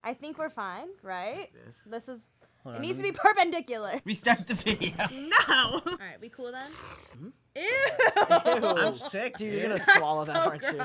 I think we're fine, right? This is. Hold It on, needs to let be perpendicular. Restart the video. No. All right, we cool then? Ew. I'm sick, Dude, dude. you're gonna swallow that, aren't you?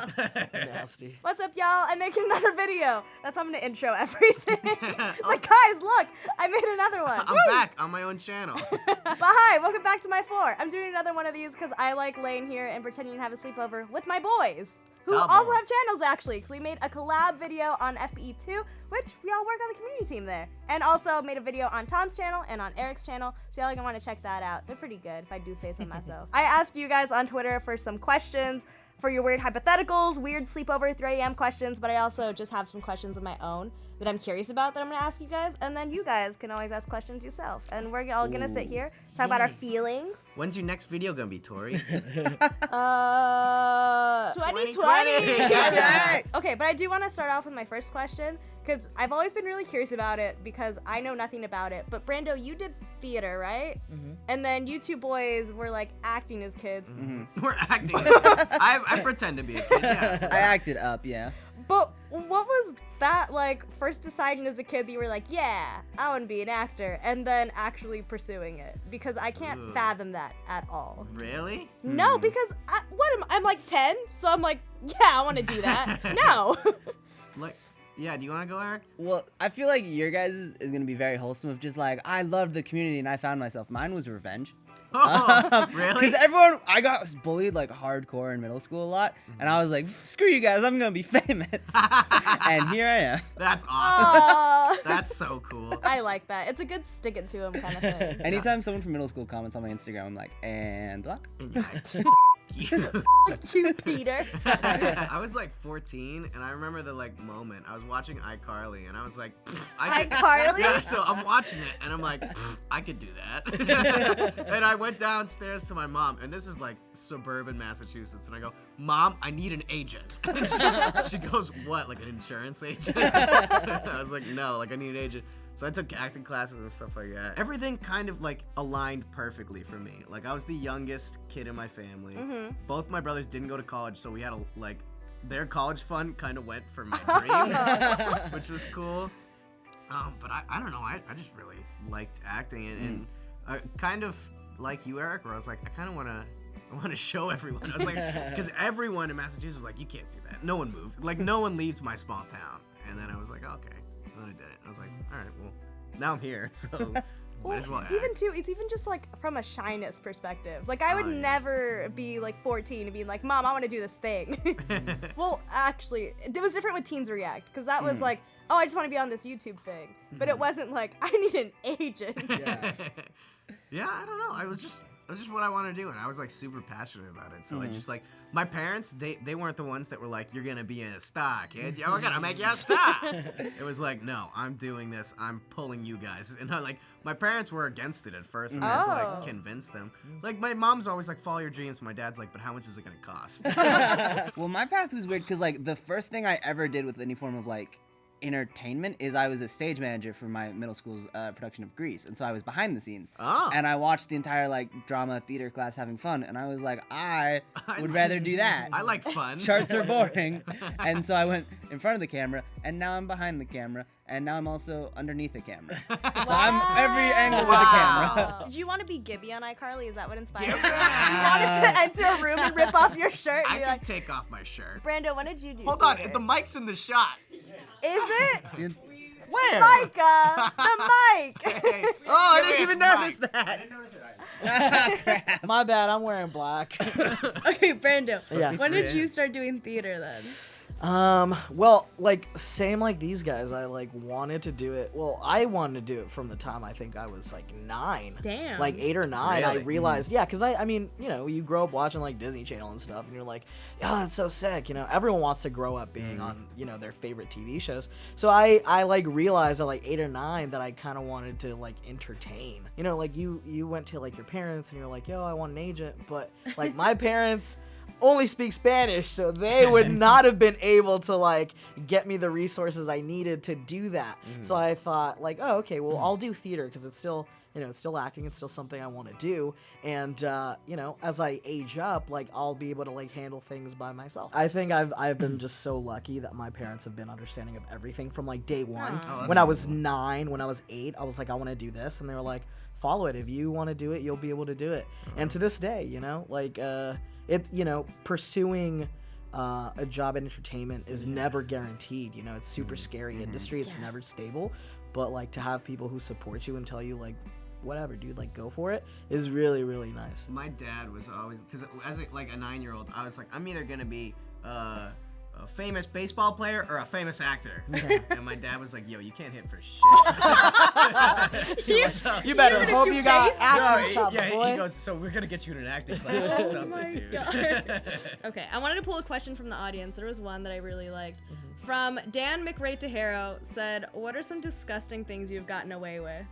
Nasty. What's up, y'all? I'm making another video. That's how I'm gonna intro everything. It's like, guys, look, I made another one. I'm back on my own channel. But hi, welcome back to my floor. I'm doing another one of these because I like laying here and pretending to have a sleepover with my boys, who also have channels actually, because we made a collab video on FBE2, which we all work on the community team there. And also made a video on Tom's channel and on Eric's channel, so y'all are gonna want to check that out. They're pretty good, if I do say so myself. I asked you guys on Twitter for some questions for your weird hypotheticals, weird sleepover 3 a.m. questions, but I also just have some questions of my own that I'm curious about that I'm gonna ask you guys, and then you guys can always ask questions yourself. And we're all gonna sit here, talk about our feelings. When's your next video gonna be, Tori? 2020! Okay, but I do wanna start off with my first question, because I've always been really curious about it, because I know nothing about it. But Brando, you did theater, right? And then you two boys were like acting as kids. We're acting. I pretend to be a kid, yeah. I acted up, yeah. But what was that like, first deciding as a kid that you were like, yeah, I want to be an actor, and then actually pursuing it? Because I can't fathom that at all. Really? No, because I'm like 10, so I'm like, yeah, I want to do that. No. Like, yeah, do you want to go, Eric? Well, I feel like your guys is going to be very wholesome of just like, I loved the community and I found myself. Mine was revenge. Oh, really? Because I got bullied like hardcore in middle school a lot, and I was like, screw you guys, I'm gonna be famous. And here I am. That's awesome. Aw. That's so cool. I like that. It's a good stick it to him kind of thing. Anytime someone from middle school comments on my Instagram, I'm like, and block. Cute Peter. I was like 14, and I remember the like moment. I was watching iCarly, and I was like, iCarly? Yeah, so I'm watching it, and I'm like, I could do that. And I went downstairs to my mom, and this is like suburban Massachusetts, and I go, Mom, I need an agent. And she goes, what, like an insurance agent? I was like, no, like I need an agent. So I took acting classes and stuff like that. Everything kind of like aligned perfectly for me. Like I was the youngest kid in my family. Both my brothers didn't go to college, so we had their college fund kind of went for my dreams, which was cool. But I don't know, I just really liked acting and kind of like you, Eric, where I was like, I kind of want to show everyone. I was like, because everyone in Massachusetts was like, you can't do that. No one moved. Like no one leaves my small town. And then I was like, okay. And then I did it. I was like, all right, well, now I'm here, so might as well act. Even too, it's even just like from a shyness perspective. Like I would never be like 14 and be like, Mom, I want to do this thing. Well, actually, it was different with Teens React, because that was like, oh, I just want to be on this YouTube thing. But it wasn't like, I need an agent. Yeah, I don't know. It was just what I want to do, and I was like super passionate about it. So I just like, my parents, they weren't the ones that were like, you're gonna be a star, kid. We're gonna make you a star. It was like, no, I'm doing this. I'm pulling you guys. And my parents were against it at first, and I had to like convince them. Like my mom's always like, follow your dreams. My dad's like, but how much is it gonna cost? Well, my path was weird because like the first thing I ever did with any form of like entertainment is I was a stage manager for my middle school's production of Grease, and so I was behind the scenes. And I watched the entire like drama theater class having fun, and I was like, I would rather do that. I like fun. Charts are boring. And so I went in front of the camera, and now I'm behind the camera, and now I'm also underneath the camera. So I'm every angle with the camera. Did you want to be Gibby on iCarly? Is that what inspired you? You wanted to enter a room and rip off your shirt and be like, take off my shirt. Brando, when did you do Hold on, theater? the mic's in the shot. Is it? Where? Micah! The mic! Hey, Oh, I didn't even notice that. My bad, I'm wearing black. Okay, Brando, Yeah. when did you start doing theater then? Well, like, same like these guys, I, like, wanted to do it. Well, I wanted to do it from the time I think I was, like, 9. Damn. Like, 8 or 9, I Really? realized, yeah, because I mean, you know, you grow up watching, like, Disney Channel and stuff, and you're like, oh, that's so sick, you know, everyone wants to grow up being on, you know, their favorite TV shows. So I like, realized at, like, 8 or 9 that I kind of wanted to, like, entertain. You know, like, you went to, like, your parents, and you're like, yo, I want an agent, but, like, my parents only speak Spanish, so they would not have been able to like get me the resources I needed to do that. So I thought like, oh, okay, well, I'll do theater because it's still You know, it's still acting. It's still something I want to do. And, you know, as I age up, like, I'll be able to, like, handle things by myself. I think I've been just so lucky that my parents have been understanding of everything from, like, day one. When I was 9, when I was 8, I was like, I want to do this. And they were like, follow it. If you want to do it, you'll be able to do it. And to this day, you know, like, you know, pursuing a job in entertainment is never guaranteed. You know, it's super scary industry. It's never stable. But, like, to have people who support you and tell you, like, whatever, dude, like, go for it is really, really nice. My dad was always, because as a 9-year-old, I was like, I'm either gonna be a famous baseball player or a famous actor. And my dad was like, yo, you can't hit for shit. You better hope you got acting chops, boy. He goes, so we're gonna get you in an acting class or something, dude. God. Okay, I wanted to pull a question from the audience. There was one that I really liked. From Dan McRae-Taharo said, what are some disgusting things you've gotten away with?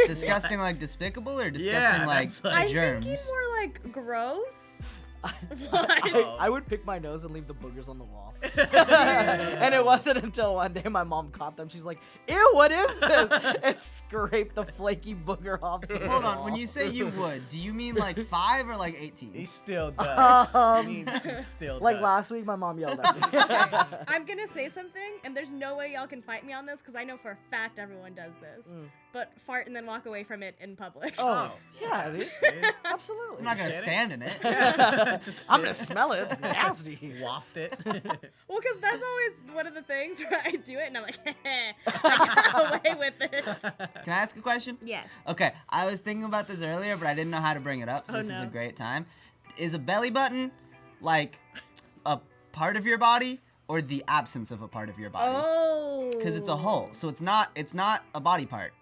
Disgusting, like despicable, or disgusting, like germs? I think more like gross. I would pick my nose and leave the boogers on the wall. And it wasn't until one day my mom caught them. She's like, ew, what is this? And scraped the flaky booger off the Hold wall. on, when you say you would, do you mean like 5 or like 18? He still does. He still like does. last week, my mom yelled at me. I'm gonna say something, and there's no way y'all can fight me on this because I know for a fact everyone does this. But fart and then walk away from it in public. Oh, yeah, dude. Absolutely. I'm not gonna stand in it. I'm gonna smell it. It's nasty. Waft it. Well, because that's always one of the things where I do it and I'm like, I got away with this. Can I ask a question? Yes. Okay, I was thinking about this earlier, but I didn't know how to bring it up, so this is a great time. Is a belly button like a part of your body or the absence of a part of your body? Oh. Because it's a hole, so it's not a body part,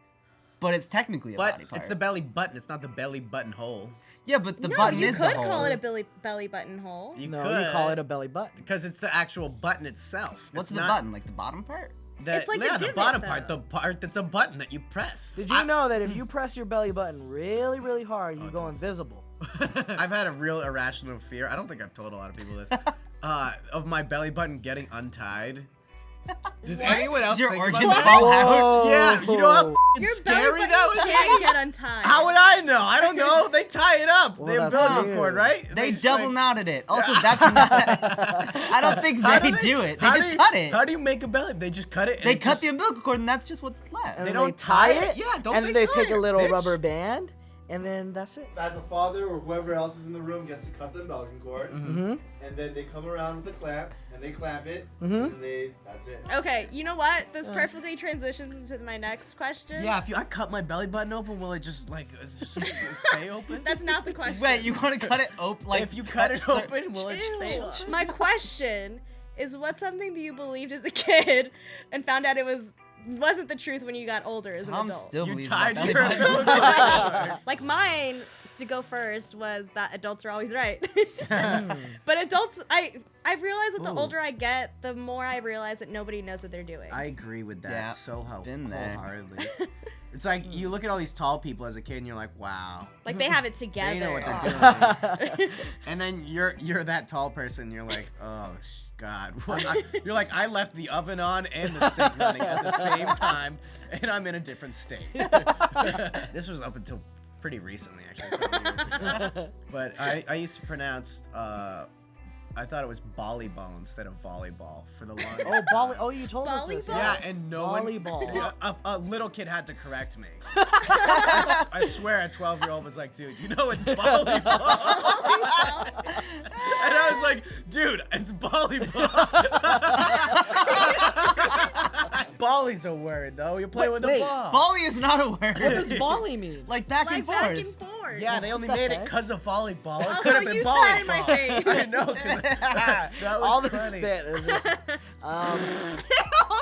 but it's technically a body part. It's the belly button. It's not the belly button hole. Yeah, but the no, button you is could the hole. call it a belly button hole. You No, could. you call it a belly button. Because it's the actual button itself. What's It's the not button? Like the bottom part? The, It's like yeah, a the divot, bottom part. though. The part that's a button that you press. Did you know that if you press your belly button really, really hard, you go invisible? I've had a real irrational fear. I don't think I've told a lot of people this. Of my belly button getting untied. Does anyone else Your think organs about that? fall out? Whoa. Yeah, you know how f***ing Your scary belly that button would can't be? get untied. How would I know? I don't know. They tie it up. Well, The that's umbilical weird. cord, right? They just, double like- knotted it. Also, that's not. I don't think How they do it. They how just do you- cut it. How do you make a belly? They just cut it. They and cut just, the umbilical cord, and that's just what's left. And They then don't tie it? Yeah, don't and they then they tie take a it, little bitch? rubber band, and then that's it. As a father or whoever else is in the room gets to cut the umbilical cord, and then they come around with a clamp, and they clamp it, and that's it. Okay, you know what? This perfectly transitions into my next question. Yeah, if I cut my belly button open, will it just like just stay open? That's not the question. Wait, you want to cut it open? Like if you cut it open, will it stay Ew. open? My question is, what's something that you believed as a kid and found out it wasn't the truth when you got older as an Tom adult? still You believes tied about your belly button. umbilical cord. Like mine, to go first, was that adults are always right. But adults, I've realized that the older I get, the more I realize that nobody knows what they're doing. I agree with that Yeah, so been there. wholeheartedly. It's like you look at all these tall people as a kid and you're like, wow. Like they have it together. They know what they're doing. And then you're that tall person, you're like, oh God. You're like, I left the oven on and the sink running at the same time, and I'm in a different state. This was up until pretty recently, actually, a couple years ago. But I used to pronounce, I thought it was volleyball instead of volleyball for the longest time. Oh, you told us this. Volleyball? Yeah, and no Volleyball. one. Yeah, a little kid had to correct me. I swear, a 12-year-old was like, "Dude, you know it's volleyball." And I was like, "Dude, it's volleyball." Volley's a word, though. You play with the wait, ball. Volley is not a word. What does volley mean? Like back and Like forth. back and forth. Yeah, they only What the made it heck? because of volleyball. It Also, could have been you volleyball. said it in my face. I know, because that was All the funny. spit is just.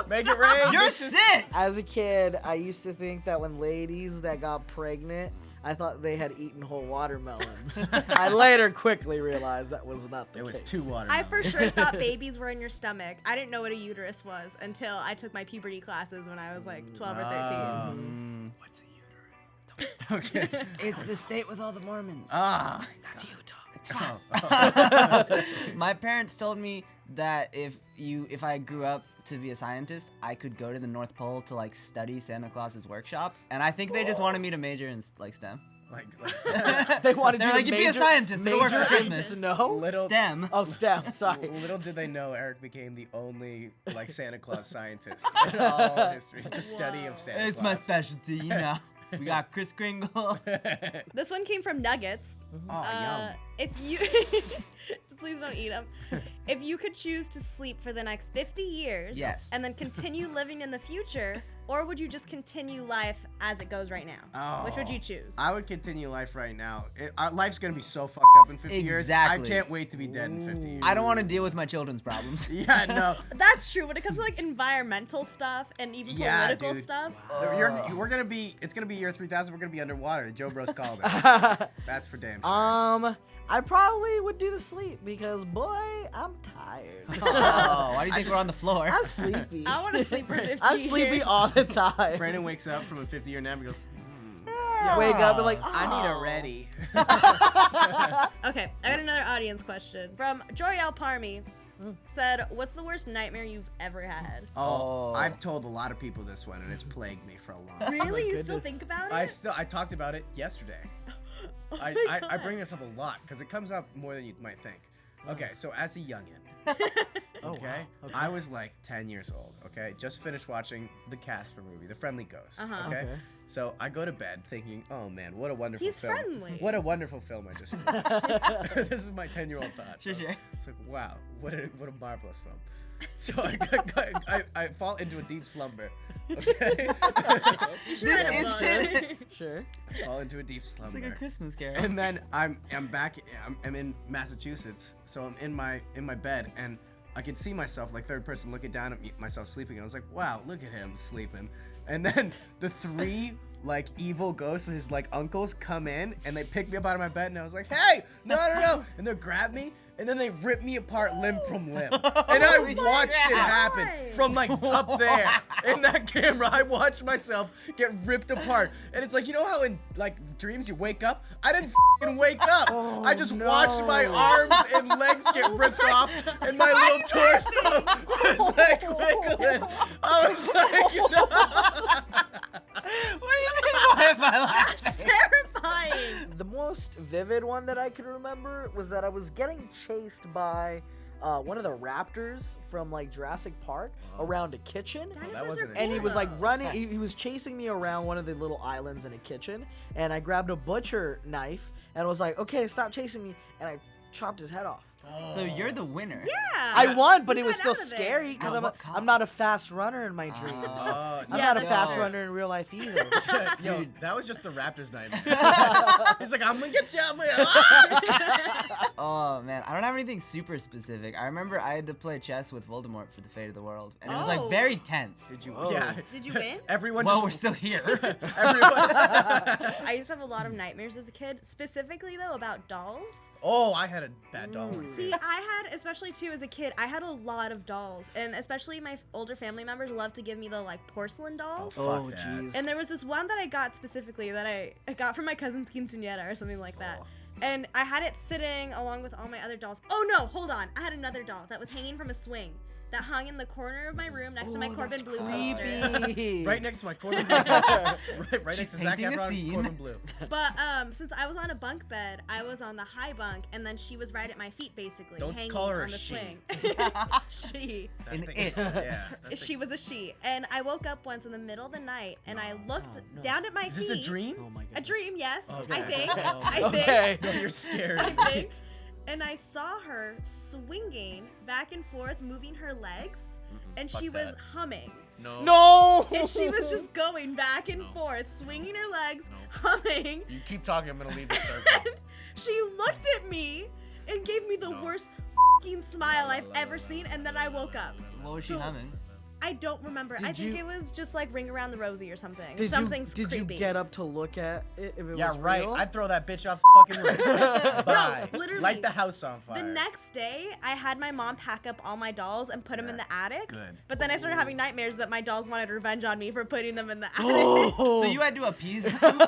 Make it rain. You're This is- sick. As a kid, I used to think that when ladies that got pregnant, I thought they had eaten whole watermelons. I later quickly realized that was not the It was case. 2 watermelons. I for sure thought babies were in your stomach. I didn't know what a uterus was until I took my puberty classes when I was like 12 or 13. What's a uterus? Okay. It's the state with all the Mormons. Ah. That's Utah. My parents told me that if I grew up to be a scientist, I could go to the North Pole to like study Santa Claus's workshop, and I think they just wanted me to major in like STEM. They wanted They're you like, to you'd be a scientist. It'll work for major in Christmas. snow. STEM. Oh, STEM. Sorry. Little did they know Eric became the only like Santa Claus scientist in all history. Just study of Santa It's Claus. my specialty, you know. We got Kris Kringle. This one came from Nuggets. Oh, yum. If you please don't eat them. If you could choose to sleep for the next 50 years, Yes. and then continue living in the future, or would you just continue life as it goes right now? Which would you choose? I would continue life right now. Life's gonna be so fucked up in 50 years. Exactly. I can't wait to be dead in 50 years. I don't want to deal with my children's problems. Yeah, no. That's true. When it comes to like environmental stuff and even political dude. stuff. It's gonna be year 3000. We're gonna be underwater. Joe Bros called it. That's for damn sure. I probably would do the sleep because boy, I'm tired. Oh, why do you think we're on the floor? I'm sleepy. I want to sleep for 50 I'm years. sleepy all the time. Brandon wakes up from a 50-year nap and goes, Wake up and like, I need a "Oh." ready. Okay, I got another audience question from Joriel Parmy. Said, what's the worst nightmare you've ever had? Oh, I've told a lot of people this one, and it's plagued me for a long time. Really? You goodness. still think about it? I talked about it yesterday. Oh I my I God. bring this up a lot because it comes up more than you might think. Okay, so as a youngin', Oh, okay, wow. Okay. I was like 10 years old. Okay, just finished watching the Casper movie, The Friendly Ghost. Uh-huh. Okay? Okay. So I go to bed thinking, oh man, what a wonderful He's film. friendly. What a wonderful film I just watched. This is my 10-year-old thought. Sure. It's like, wow, what a marvelous film. So I fall into a deep slumber. Okay, You should write a Is book. it? Sure. I fall into a deep It's slumber. like a Christmas Carol. And then I'm back. I'm in Massachusetts, so I'm in my bed, and I can see myself like third person looking down at me, myself sleeping. And I was like, wow, look at him sleeping. And then the three like evil ghosts, his like uncles, come in and they pick me up out of my bed, and I was like, hey, no, and they grab me. And then they rip me apart limb from limb. And I watched it happen from like up there in that camera. I watched myself get ripped apart. And it's like, you know how in like dreams you wake up? I didn't f***ing wake up. I just watched my arms and legs get ripped off and my little torso was like wiggling. I was like, What do you mean? Why am I laughing? Terrifying. The most vivid one that I can remember was that I was getting chased by one of the raptors from like Jurassic Park around a kitchen. Dinosaurs wasn't are it. And he was like cool. running, he was chasing me around one of the little islands in a kitchen, and I grabbed a butcher knife and was like, okay, stop chasing me, and I chopped his head off. So you're the winner. Yeah. I won, but You it was got still out of it. scary because At I'm what I'm not a cost? fast runner in my dreams. I'm Yeah, not a that's fast true. runner in real life either. Yo, that was just the Raptors night. He's like, I'm gonna get you. I'm gonna. Oh man, I don't have anything super specific. I remember I had to play chess with Voldemort for the fate of the world, and it was like Oh. very tense. Did you? Whoa. Yeah. Did you win? Everyone Well, just. we're still here. Everyone. I used to have a lot of nightmares as a kid, specifically though about dolls. Oh, I had a bad doll. one See, too. I had, especially too as a kid, I had a lot of dolls, and especially my older family members loved to give me the like porcelain dolls. Fuck Oh, that. jeez. And there was this one that I got specifically that I got from my cousin's quinceañera or something like that. And I had it sitting along with all my other dolls. Oh no, hold on. I had another doll that was hanging from a swing that hung in the corner of my room next to my Corbin Blue poster. Creepy. Right next to my Corbin Blue. right next to Zac painting a Efron, scene. Corbin Blue. But since I was on a bunk bed, I was on the high bunk, and then she was right at my feet, basically, Don't hanging call her on a the she. swing. She. That An thing- it. Yeah. that She thing- was a she. And I woke up once in the middle of the night, and I looked no. down at my Is feet. this a dream? Oh my A goodness. dream, yes. Okay. I think. Oh, I think. okay. No, you're scared. I think. And I saw her swinging back and forth, moving her legs, and fuck she was that. humming. No. No. And she was just going back and No. forth, swinging her legs, No. humming. You keep talking, I'm gonna leave the circle. And she looked at me and gave me the No. worst fing smile I've ever seen, and then I woke up. What was she So- humming? I don't remember. I Did think you- it was just like Ring Around the Rosie or something. Did Something's you creepy. get up to look at it if it Yeah, was right. real? I'd throw that bitch off the fucking roof. Bye. literally. Light the house on fire. The next day, I had my mom pack up all my dolls and put them in the attic. Good. But then I started having nightmares that my dolls wanted revenge on me for putting them in the attic. Oh. So you had to appease them?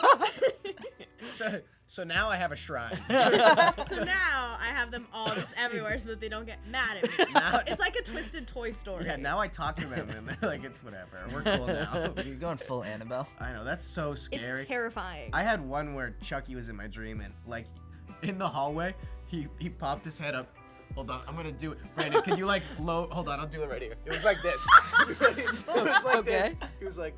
So now I have a shrine. So now I have them all just everywhere so that they don't get mad at me. Now, It's like a twisted Toy Story. yeah, now I talk to them and they're like, it's whatever. We're cool now. You're going full Annabelle. I know, that's so scary. It's terrifying. I had one where Chucky was in my dream and like in the hallway, he popped his head up. Hold on, I'm gonna do it. Brandon, can you like low? Hold on, I'll do it right here. It was like this. It was like this. He was like.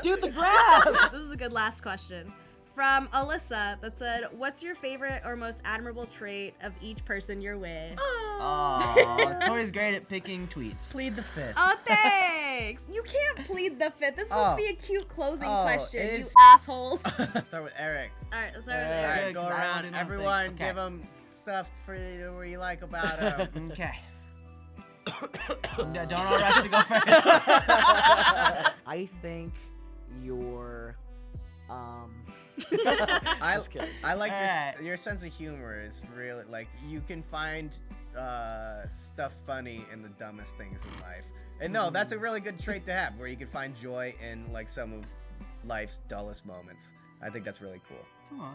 Dude, the grass! This is a good last question. From Alyssa that said, what's your favorite or most admirable trait of each person you're with? Oh, Tori's great at picking tweets. Plead the fifth. Oh, thanks. You can't plead the fifth. This is supposed to be a cute closing question, it you is- assholes. Start with Eric. All right, let's start with All Eric. right, go 'cause I around. already know Everyone, things. Okay. give him stuff for what you like about him. Okay. Don't all rush to go first. I think you're, I Just kidding. I like Alright. your sense of humor is really like you can find stuff funny in the dumbest things in life. And no, that's a really good trait to have, where you can find joy in like some of life's dullest moments. I think that's really cool.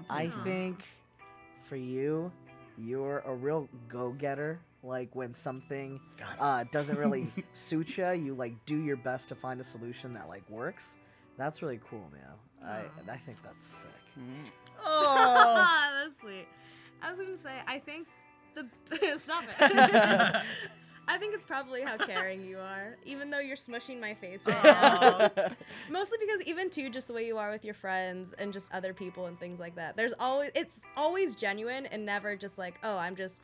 I think for you, you're a real go-getter. Like when something doesn't really suit you, you like do your best to find a solution that like works. That's really cool, man. I think that's sick. Oh, That's sweet. I was gonna say, I think stop it. I think it's probably how caring you are, even though you're smushing my face right now. Mostly because even too, just the way you are with your friends and just other people and things like that. It's always genuine and never just like, oh, I'm just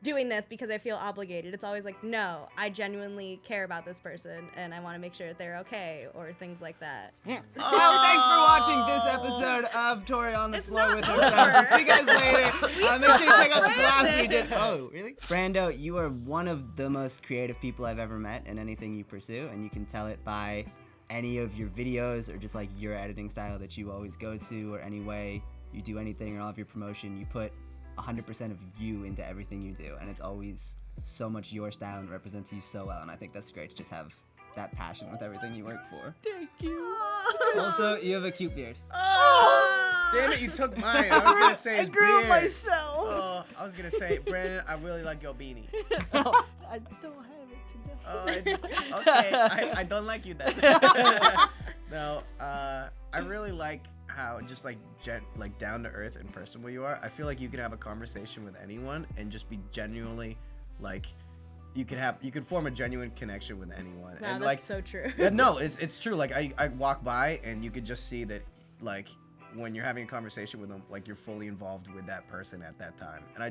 doing this because I feel obligated. It's always like, no, I genuinely care about this person and I want to make sure that they're okay or things like that. Well, thanks for watching this episode of Tori on the It's Floor not with over. her. See you guys later. Make sure you check out the Brandon. collabs we did. Oh, really? Brando, you are one of the most creative people I've ever met in anything you pursue, and you can tell it by any of your videos or just like your editing style that you always go to, or any way you do anything or all of your promotion. You put 100% of you into everything you do, and it's always so much your style and represents you so well, and I think that's great to just have that passion with everything you work for. Thank you. Also, you have a cute beard. oh! Damn it, you took mine. I was gonna say his I grew beard. it myself. Oh, I was gonna say, Brandon, I really like your beanie. I don't have it today. Oh, okay, I don't like you then. No, I really like how just like down to earth and personable you are. I feel like you can have a conversation with anyone and just be genuinely like you could form a genuine connection with anyone. Wow, and that's like so true. yeah, no, it's true. Like I walk by and you could just see that like when you're having a conversation with them, like you're fully involved with that person at that time. And I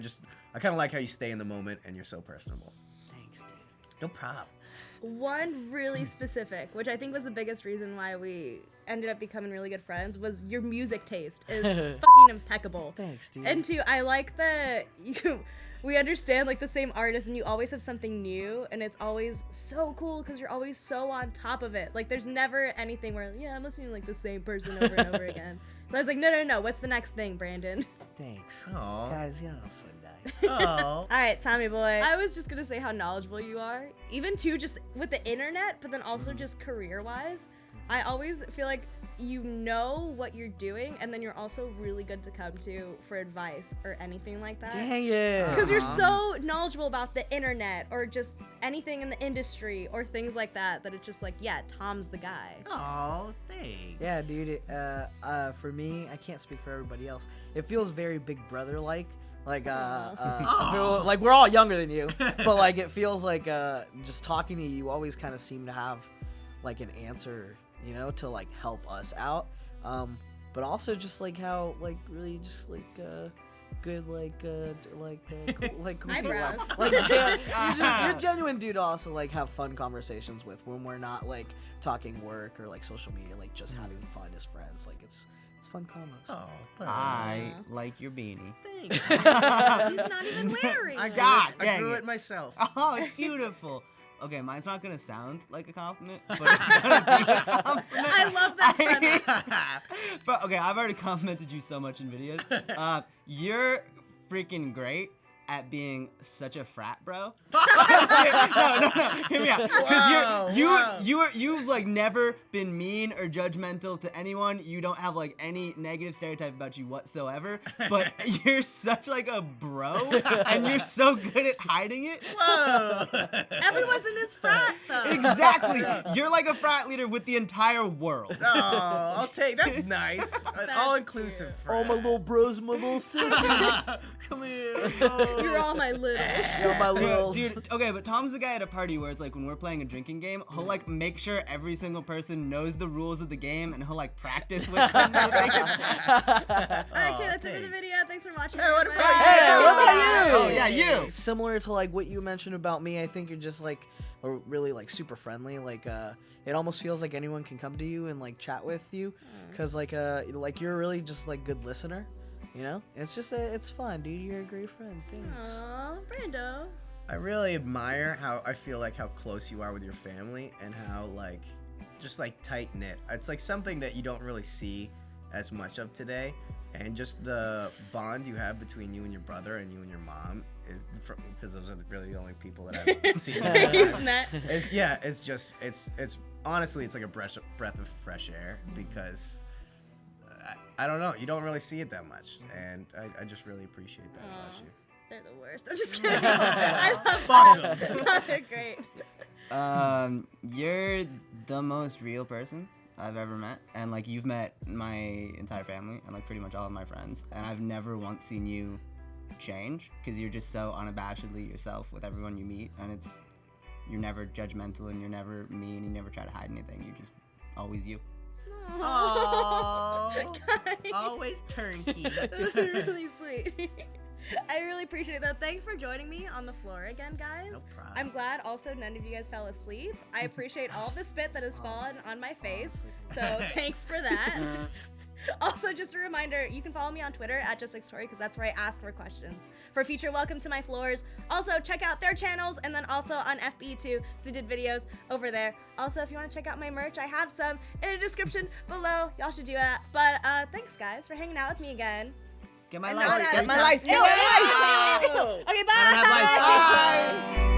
kind of like how you stay in the moment and you're so personable. Thanks, dude. No problem. One really specific, which I think was the biggest reason why we ended up becoming really good friends, was your music taste is fucking impeccable. Thanks, dude. And two, I like that we understand like the same artist and you always have something new and it's always so cool because you're always so on top of it. Like there's never anything where, yeah, I'm listening to like the same person over and over again. So I was like, no, what's the next thing, Brandon? Thanks. Aw. Guys, you're so nice. Oh. All right, Tommy boy. I was just gonna say how knowledgeable you are, even too just with the internet, but then also just career-wise. I always feel like you know what you're doing, and then you're also really good to come to for advice or anything like that. Dang it. Because you're so knowledgeable about the internet or just anything in the industry or things like that, that it's just like, yeah, Tom's the guy. Oh, thanks. Yeah, dude. For me, I can't speak for everybody else. It feels very Big Brother-like. Like, I feel like we're all younger than you, but like it feels like just talking to you, you always kind of seem to have like an answer, you know, to like help us out. But also just like how like really just like good Eyebrows. like you're genuine dude to also like have fun conversations with when we're not like talking work or like social media, like just having fun as friends. Like it's fun combos. Oh, I like your beanie. thanks. He's not even wearing I it. dang grew it. it myself. Oh, it's beautiful. Okay, mine's not gonna sound like a compliment, but it's gonna be a compliment. I love that premise. But okay, I've already complimented you so much in videos. You're freaking great at being such a frat bro. No. Hear me out. Because you've like never been mean or judgmental to anyone. You don't have like any negative stereotype about you whatsoever. But you're such like a bro, and you're so good at hiding it. Whoa. Everyone's in this frat, though. Exactly. You're like a frat leader with the entire world. Oh, I'll take. That's nice. An all-inclusive frat. All my little bros, my little sisters. Come here. You're all my littles. You're my littles. Dude, okay, but Tom's the guy at a party where it's like when we're playing a drinking game, he'll like make sure every single person knows the rules of the game, and he'll like practice with them. So they can... Alright, okay, that's it for the video. Thanks for watching. Hey, what everybody. about Hey, what about you? Oh yeah, you. Similar to like what you mentioned about me, I think you're just like really like super friendly. Like it almost feels like anyone can come to you and like chat with you, cause like you're really just like good listener. You know, it's just it's fun, dude. You're a great friend. Thanks. Aw, Brando. I really admire how close you are with your family and how like just like tight knit. It's like something that you don't really see as much of today, and just the bond you have between you and your brother and you and your mom is because those are really the only people that I've seen. It's honestly it's like a breath of fresh air because. I don't know. You don't really see it that much, and I just really appreciate that about you. They're the worst. I'm just kidding. I love them. No, they're great. You're the most real person I've ever met, and like you've met my entire family and like pretty much all of my friends, and I've never once seen you change because you're just so unabashedly yourself with everyone you meet, and you're never judgmental and you're never mean. You never try to hide anything. You're just always you. Aww. Always turnkey. That's really sweet. I really appreciate it, though. Thanks for joining me on the floor again, guys. No problem. I'm glad also none of you guys fell asleep. I appreciate all of the spit that has fallen on my face, so thanks for that. Also, just a reminder, you can follow me on Twitter at JustLikeTori because that's where I ask for questions. For future welcome to my floors. Also, check out their channels and then also on FB too, so we did videos over there. Also, if you want to check out my merch, I have some in the description below. Y'all should do that. But thanks, guys, for hanging out with me again. Get my And lights. now Get my that- lights. Ew, Get my lights. ew. Okay, bye. I don't have lights. Bye.